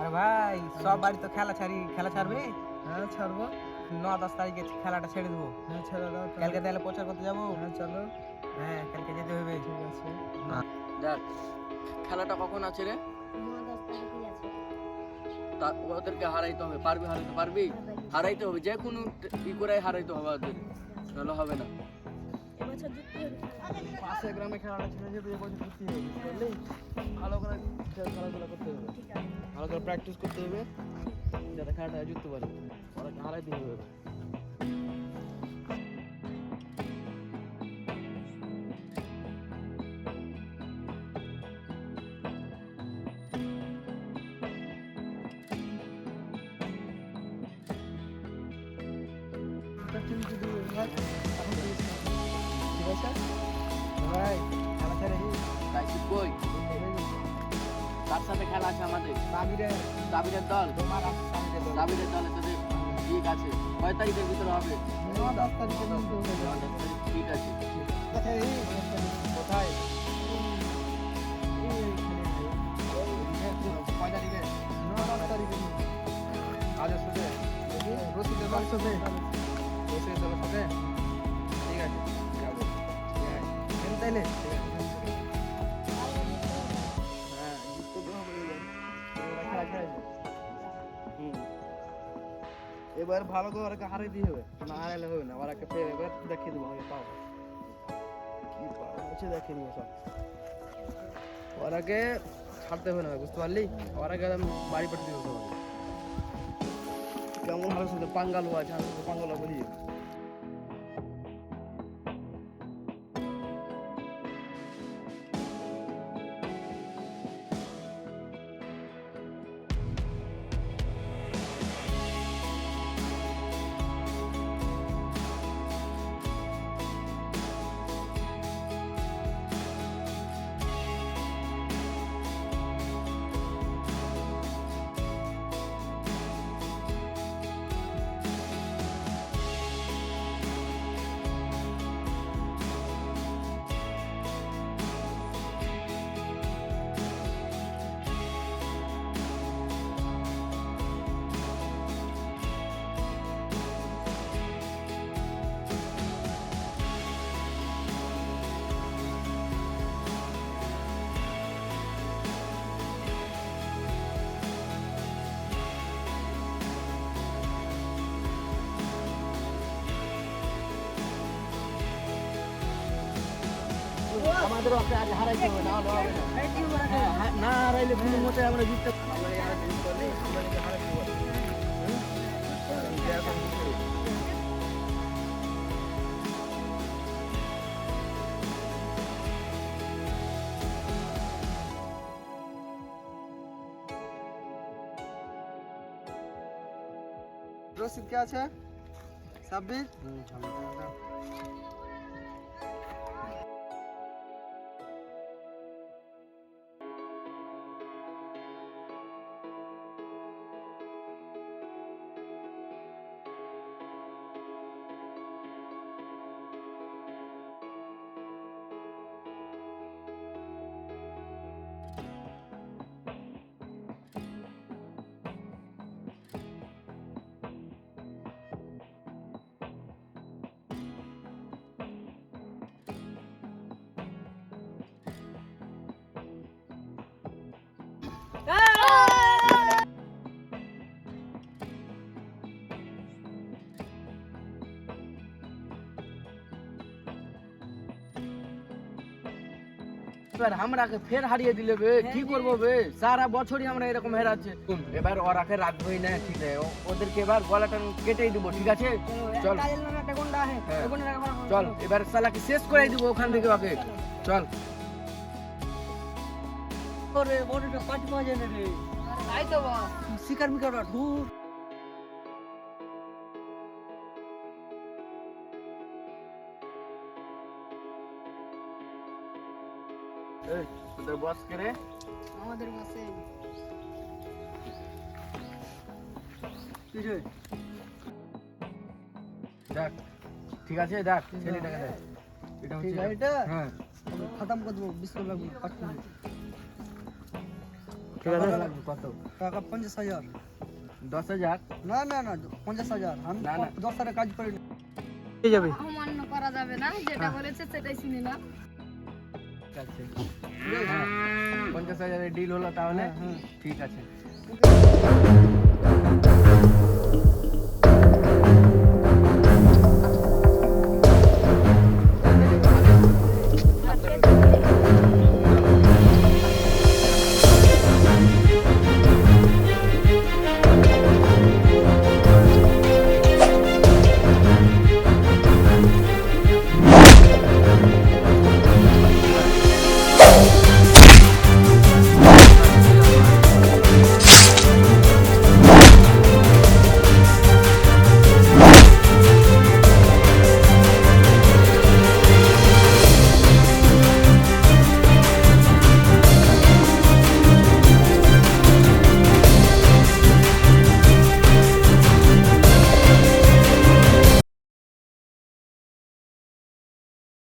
আরে ভাই সব বাড়ি তো খেলা ছাড়বে। হ্যাঁ ছাড়বো। 9-10 তারিখে খেলাটা ছেড়ে দেবো। হ্যাঁ ছেড়ে দাও। কালকে তাহলে প্রচার করতে যাবো। হ্যাঁ চলো। হ্যাঁ কালকে যেতে হবে। ঠিক আছে। দেখ খেলাটা কখন আছে রে? 9-10 তারিখেই আছে। ওদেরকে হারাইতে হবে। হারাইতে পারবি? হারাইতে হবে, যে কোনো ই করে হারাইতে হবে ওদের, নাহলে হবে না। এবছর জিততে হবে। পাশে গ্রামে খেলাটা ছেড়ে যেতে এবছর জিততে হবে, বুঝলি? ভালো করে খেলাধুলা করতে হবে, ঠিক আছে। ভালো করে প্র্যাকটিস করতে হবে যাতে খেলাটা জিততে পারে। ওরা হারাইতে হবে। ঠিক আছে ভাই খেলা ছেড়ে দিই। তাই কই তার সাথে খেলা আছে আমাদের দাবিরের দল। তোমার আর সামনে দল। দাবিরের দলে তোদের ঠিক আছে। কয় তারিখের ভিতরে হবে? 9-10 তারিখের মধ্যে হয়ে যাবে। ঠিক আছে। কোথায়? কয় তারিখে? 9-10 তারিখের মধ্যে। আজ সাথে রশিদের দলের সাথে। রশিদের দলের সাথে ঠিক আছে যাবো। তাইলে হ্যাঁ জিততে তো হবে ওরা খেলা খেলে। এবার ভালো করে ওরাকে হারিয়ে দিয়ে হবে, না হারাইলে হবে না। ওরাকে এবার দেখিয়ে দেবো আগে পাও কি পাও হচ্ছে দেখিয়ে দেবো সব। ওরাকে ছাড়তে হবে না, বুঝতে পারলি? ওরাকে একদম বাড়ি পাঠিয়ে দেবো সবাই। কেমন ভালো শুধু পাঙ্গালু আছে, আমি তো পাঙ্গালু বলি। আমাদের ওকে আজ হারাইতে হবে, না হলে হবে না। হ্যাঁ, না হারাইলে কোনো মতে আমরা জিততে আমরা হারাইতে পারি। রশিদ কে আছে? সাব্বির এবার আমরাকে ফের হারিয়ে দিলে বে, কি করবো বে? সারা বছরই আমরা এরকম হেরাচ্ছে। এবার ওরাকে রাখবোই না, ঠিক আছে? ওদেরকে এবার গলাটা কেটেই দিব, ঠিক আছে? চল হ্যাঁ। চল এবার সালাকে শেষ করে দিব ওখান থেকে ওকে। চল শিকার মিকার দূর এই তোদের বস কে রে? আমাদের মাসে দেখ ঠিক আছে, দেখ ছেলেটাকে দেখ। এটা ঠিক হচ্ছে আছে এটা হ্যাঁ খতম করে দেবো 20 টাকা 5 মিনিট। ঠিক আছে কত টাকা 50,000। 10,000? না না না 50,000 আমি না, না। 10 টাকা কাজ করি ঠিক যাবে অমান্য করা যাবে না, যেটা বলেছে সেটাই শুনে না। ঠিক আছে হ্যাঁ 50,000 ডিল হলো তাহলে হ্যাঁ। ঠিক আছে